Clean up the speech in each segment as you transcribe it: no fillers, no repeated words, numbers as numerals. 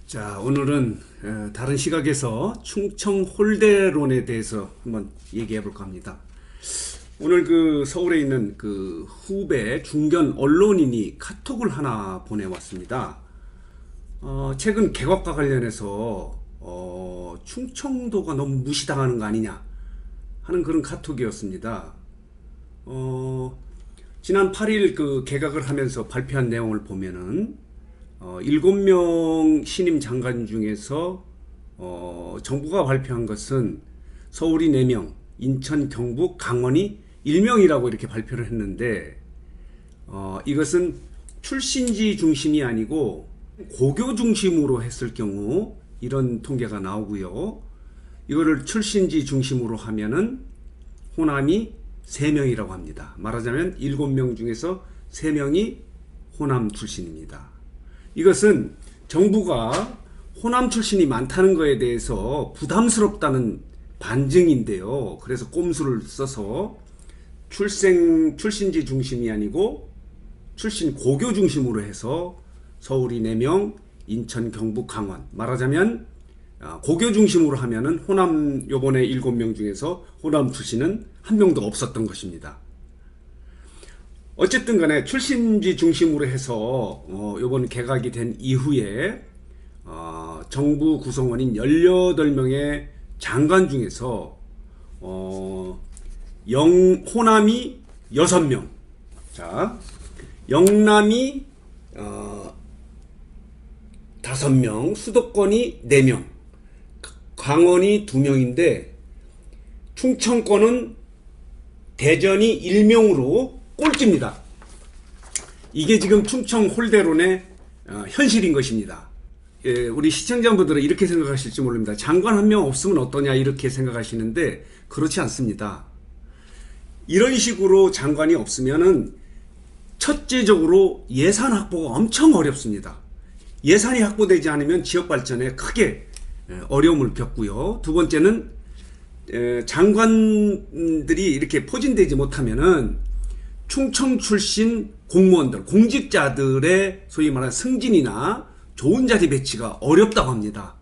자, 오늘은 다른 시각에서 충청 홀대론에 대해서 한번 얘기해 볼까 합니다. 오늘 서울에 있는 후배 중견 언론인이 카톡을 하나 보내왔습니다. 최근 개각과 관련해서 충청도가 너무 무시당하는 거 아니냐 하는 그런 카톡이었습니다. 지난 8일 개각을 하면서 발표한 내용을 보면은 7명 신임 장관 중에서 정부가 발표한 것은 서울이 4명, 인천, 경북, 강원이 1명이라고 이렇게 발표를 했는데 이것은 출신지 중심이 아니고 고교 중심으로 했을 경우 이런 통계가 나오고요. 이거를 출신지 중심으로 하면은 호남이 3명이라고 합니다. 말하자면 7명 중에서 3명이 호남 출신입니다. 이것은 정부가 호남 출신이 많다는 것에 대해서 부담스럽다는 반증인데요. 그래서 꼼수를 써서 출신지 중심이 아니고 출신 고교 중심으로 해서 서울이 4명, 인천, 경북, 강원. 말하자면 고교 중심으로 하면은 호남 요번에 7명 중에서 호남 출신은 한 명도 없었던 것입니다. 어쨌든 간에 출신지 중심으로 해서 요번 개각이 된 이후에 정부 구성원인 18명의 장관 중에서 호남이 6명, 자, 영남이 5명, 수도권이 4명, 강원이 2명인데 충청권은 대전이 1명으로 꼴찌입니다. 이게 지금 충청 홀대론의 현실인 것입니다. 우리 시청자분들은 이렇게 생각하실지 모릅니다. 장관 한 명 없으면 어떠냐 이렇게 생각하시는데 그렇지 않습니다. 이런 식으로 장관이 없으면은 첫째적으로 예산 확보가 엄청 어렵습니다. 예산이 확보되지 않으면 지역 발전에 크게 어려움을 겪고요. 두 번째는 장관들이 이렇게 포진되지 못하면은 충청 출신 공무원들, 공직자들의 소위 말하는 승진이나 좋은 자리 배치가 어렵다고 합니다.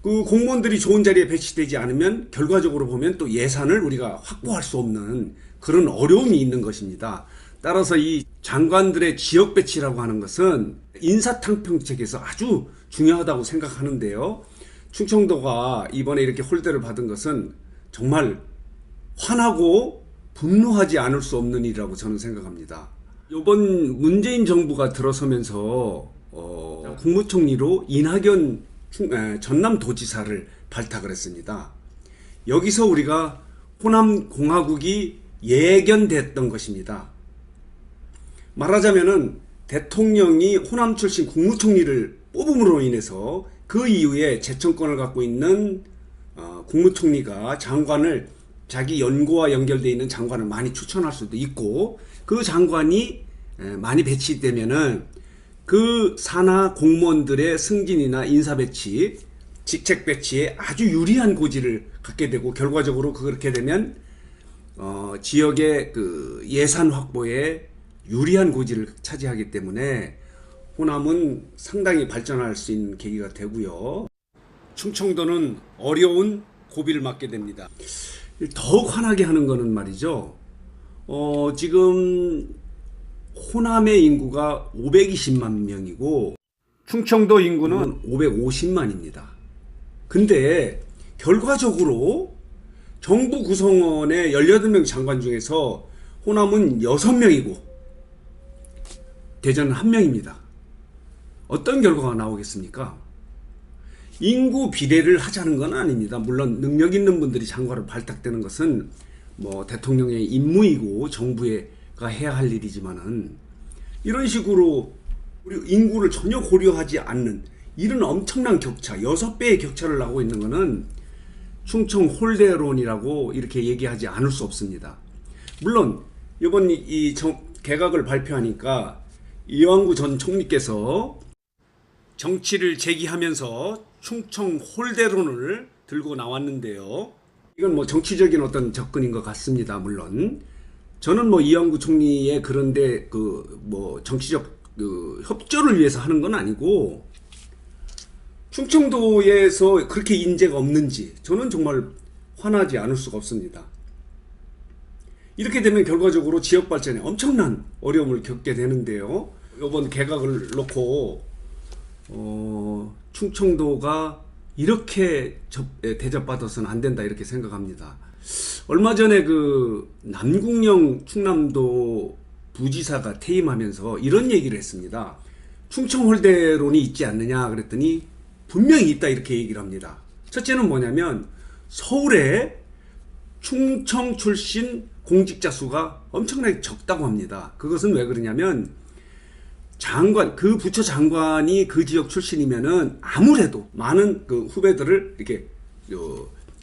그 공무원들이 좋은 자리에 배치되지 않으면 결과적으로 보면 또 예산을 우리가 확보할 수 없는 그런 어려움이 있는 것입니다. 따라서 이 장관들의 지역 배치라고 하는 것은 인사탕평책에서 아주 중요하다고 생각하는데요. 충청도가 이번에 이렇게 홀대를 받은 것은 정말 화나고 분노하지 않을 수 없는 일이라고 저는 생각합니다. 이번 문재인 정부가 들어서면서 국무총리로 이낙연 전남도지사를 발탁을 했습니다. 여기서 우리가 호남공화국이 예견됐던 것입니다. 말하자면은 대통령이 호남 출신 국무총리를 뽑음으로 인해서 그 이후에 재청권을 갖고 있는 국무총리가 장관을 자기 연구와 연결되어 있는 장관을 많이 추천할 수도 있고 그 장관이 많이 배치되면은 그 산하 공무원들의 승진이나 인사 배치, 직책 배치에 아주 유리한 고지를 갖게 되고 결과적으로 그렇게 되면 지역의 예산 확보에 유리한 고지를 차지하기 때문에 호남은 상당히 발전할 수 있는 계기가 되고요. 충청도는 어려운 고비를 맞게 됩니다. 더욱 화나게 하는 거는 말이죠. 지금 호남의 인구가 520만 명이고 충청도 인구는 550만입니다. 근데 결과적으로 정부 구성원의 18명 장관 중에서 호남은 6명이고 대전은 1명입니다. 어떤 결과가 나오겠습니까? 인구 비례를 하자는 건 아닙니다. 물론 능력 있는 분들이 장관을 발탁되는 것은 뭐 대통령의 임무이고 정부가 해야 할 일이지만은 이런 식으로 우리 인구를 전혀 고려하지 않는 이런 엄청난 격차, 6배의 격차를 나고 있는 것은 충청 홀대론이라고 이렇게 얘기하지 않을 수 없습니다. 물론 이번 개각을 발표하니까 이완구 전 총리께서 정치를 제기하면서 충청 홀대론을 들고 나왔는데요. 이건 뭐 정치적인 어떤 접근인 것 같습니다. 물론 저는 뭐 이완구 총리의 그런데 정치적 협조를 위해서 하는 건 아니고 충청도에서 그렇게 인재가 없는지 저는 정말 화나지 않을 수가 없습니다. 이렇게 되면 결과적으로 지역 발전에 엄청난 어려움을 겪게 되는데요. 이번 개각을 놓고 충청도가 이렇게 대접받아서는 안 된다 이렇게 생각합니다. 얼마 전에 그 남궁영 충남도 부지사가 퇴임하면서 이런 얘기를 했습니다. 충청홀대론이 있지 않느냐 그랬더니 분명히 있다 이렇게 얘기를 합니다. 첫째는 뭐냐면 서울에 충청 출신 공직자 수가 엄청나게 적다고 합니다. 그것은 왜 그러냐면 장관, 그 부처 장관이 그 지역 출신이면은 아무래도 많은 그 후배들을 이렇게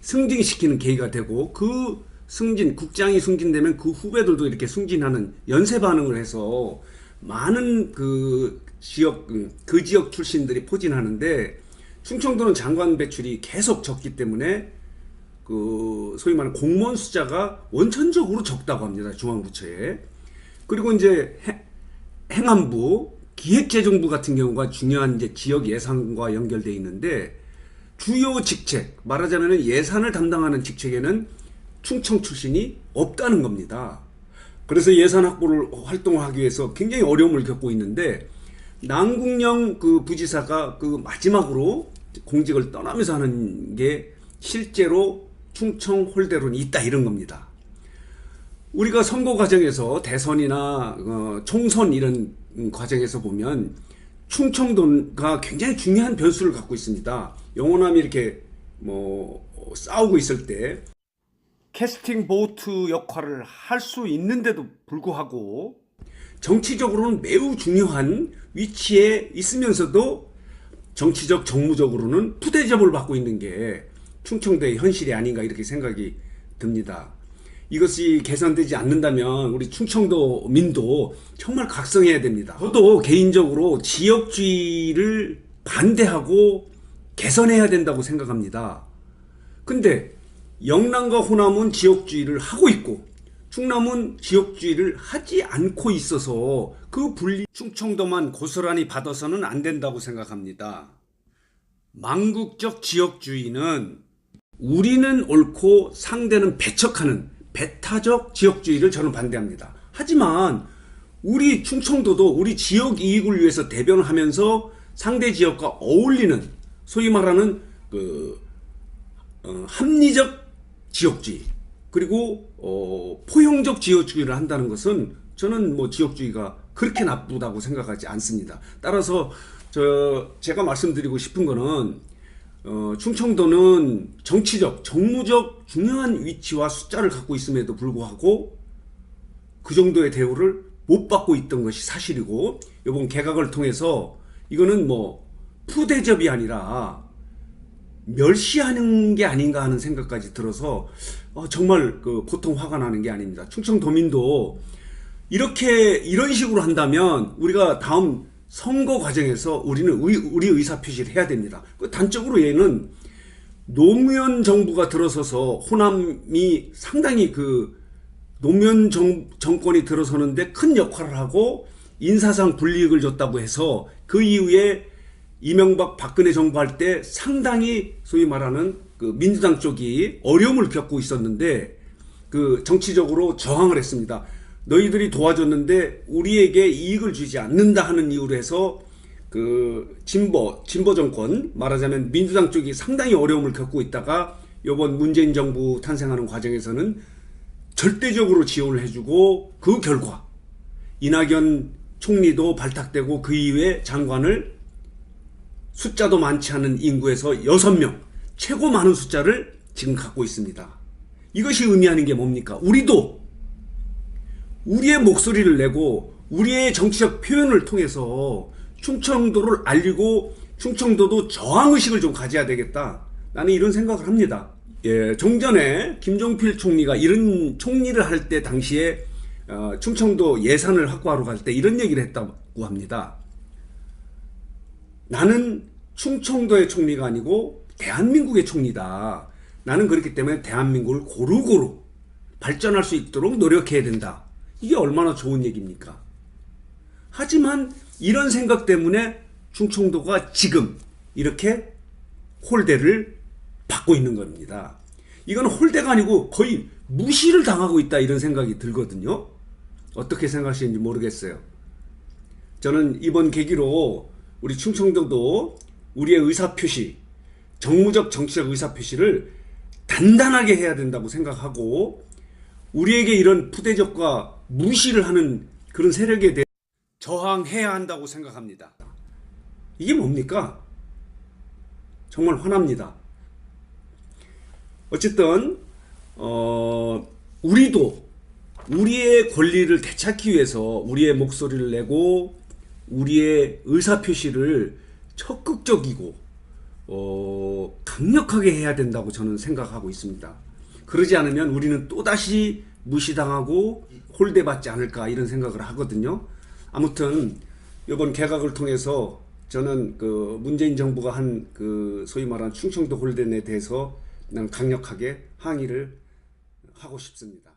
승진시키는 계기가 되고, 그 승진, 국장이 승진되면 그 후배들도 이렇게 승진하는 연쇄 반응을 해서 많은 그 지역, 그 지역 출신들이 포진하는데, 충청도는 장관 배출이 계속 적기 때문에 그 소위 말하는 공무원 숫자가 원천적으로 적다고 합니다. 중앙부처에. 그리고 이제 행안부, 기획재정부 같은 경우가 중요한 이제 지역 예산과 연결되어 있는데, 주요 직책, 말하자면 예산을 담당하는 직책에는 충청 출신이 없다는 겁니다. 그래서 예산 확보를 활동을 하기 위해서 굉장히 어려움을 겪고 있는데, 남궁영 그 부지사가 그 마지막으로 공직을 떠나면서 하는 게 실제로 충청 홀대론이 있다 이런 겁니다. 우리가 선거 과정에서 대선이나 총선 이런 과정에서 보면 충청도가 굉장히 중요한 변수를 갖고 있습니다. 영호남이 이렇게 싸우고 있을 때 캐스팅 보트 역할을 할 수 있는데도 불구하고 정치적으로는 매우 중요한 위치에 있으면서도 정치적 정무적으로는 푸대접을 받고 있는 게 충청도의 현실이 아닌가 이렇게 생각이 듭니다. 이것이 개선되지 않는다면 우리 충청도민도 정말 각성해야 됩니다. 저도 개인적으로 지역주의를 반대하고 개선해야 된다고 생각합니다. 근데 영남과 호남은 지역주의를 하고 있고 충남은 지역주의를 하지 않고 있어서 그 분리, 충청도만 고스란히 받아서는 안 된다고 생각합니다. 망국적 지역주의는 우리는 옳고 상대는 배척하는 배타적 지역주의를 저는 반대합니다. 하지만 우리 충청도도 우리 지역 이익을 위해서 대변을 하면서 상대 지역과 어울리는 소위 말하는 합리적 지역주의, 그리고 포용적 지역주의를 한다는 것은 저는 지역주의가 그렇게 나쁘다고 생각하지 않습니다. 따라서 제가 말씀드리고 싶은 거는 충청도는 정치적, 정무적 중요한 위치와 숫자를 갖고 있음에도 불구하고 그 정도의 대우를 못 받고 있던 것이 사실이고, 이번 개각을 통해서 이거는 푸대접이 아니라 멸시하는 게 아닌가 하는 생각까지 들어서 정말 보통 화가 나는 게 아닙니다. 충청도민도 이런 식으로 한다면 우리가 다음 선거 과정에서 우리는 우리 의사표시를 해야 됩니다. 단적으로 얘는 노무현 정부가 들어서서 호남이 상당히 노무현 정권이 들어서는데 큰 역할을 하고 인사상 불이익을 줬다고 해서 그 이후에 이명박 박근혜 정부 할 때 상당히 소위 말하는 민주당 쪽이 어려움을 겪고 있었는데 정치적으로 저항을 했습니다. 너희들이 도와줬는데 우리에게 이익을 주지 않는다 하는 이유로 해서 진보 정권, 말하자면 민주당 쪽이 상당히 어려움을 겪고 있다가 이번 문재인 정부 탄생하는 과정에서는 절대적으로 지원을 해주고, 그 결과 이낙연 총리도 발탁되고 그 이후에 장관을 숫자도 많지 않은 인구에서 6명, 최고 많은 숫자를 지금 갖고 있습니다. 이것이 의미하는 게 뭡니까? 우리도 우리의 목소리를 내고 우리의 정치적 표현을 통해서 충청도를 알리고 충청도도 저항의식을 좀 가져야 되겠다. 나는 이런 생각을 합니다. 종전에 김종필 총리가 이런 총리를 할 때 당시에 충청도 예산을 확보하러 갈 때 이런 얘기를 했다고 합니다. 나는 충청도의 총리가 아니고 대한민국의 총리다. 나는 그렇기 때문에 대한민국을 고루고루 발전할 수 있도록 노력해야 된다. 이게 얼마나 좋은 얘기입니까? 하지만 이런 생각 때문에 충청도가 지금 이렇게 홀대를 받고 있는 겁니다. 이건 홀대가 아니고 거의 무시를 당하고 있다 이런 생각이 들거든요. 어떻게 생각하시는지 모르겠어요. 저는 이번 계기로 우리 충청도도 우리의 의사표시, 정무적 정치적 의사표시를 단단하게 해야 된다고 생각하고 우리에게 이런 푸대접과 무시를 하는 그런 세력에 대해 저항해야 한다고 생각합니다. 이게 뭡니까? 정말 화납니다. 어쨌든 우리도 우리의 권리를 되찾기 위해서 우리의 목소리를 내고 우리의 의사표시를 적극적이고 강력하게 해야 된다고 저는 생각하고 있습니다. 그러지 않으면 우리는 또다시 무시당하고 홀대받지 않을까 이런 생각을 하거든요. 아무튼 이번 개각을 통해서 저는 그 문재인 정부가 한 그 소위 말하는 충청도 홀대에 대해서 난 강력하게 항의를 하고 싶습니다.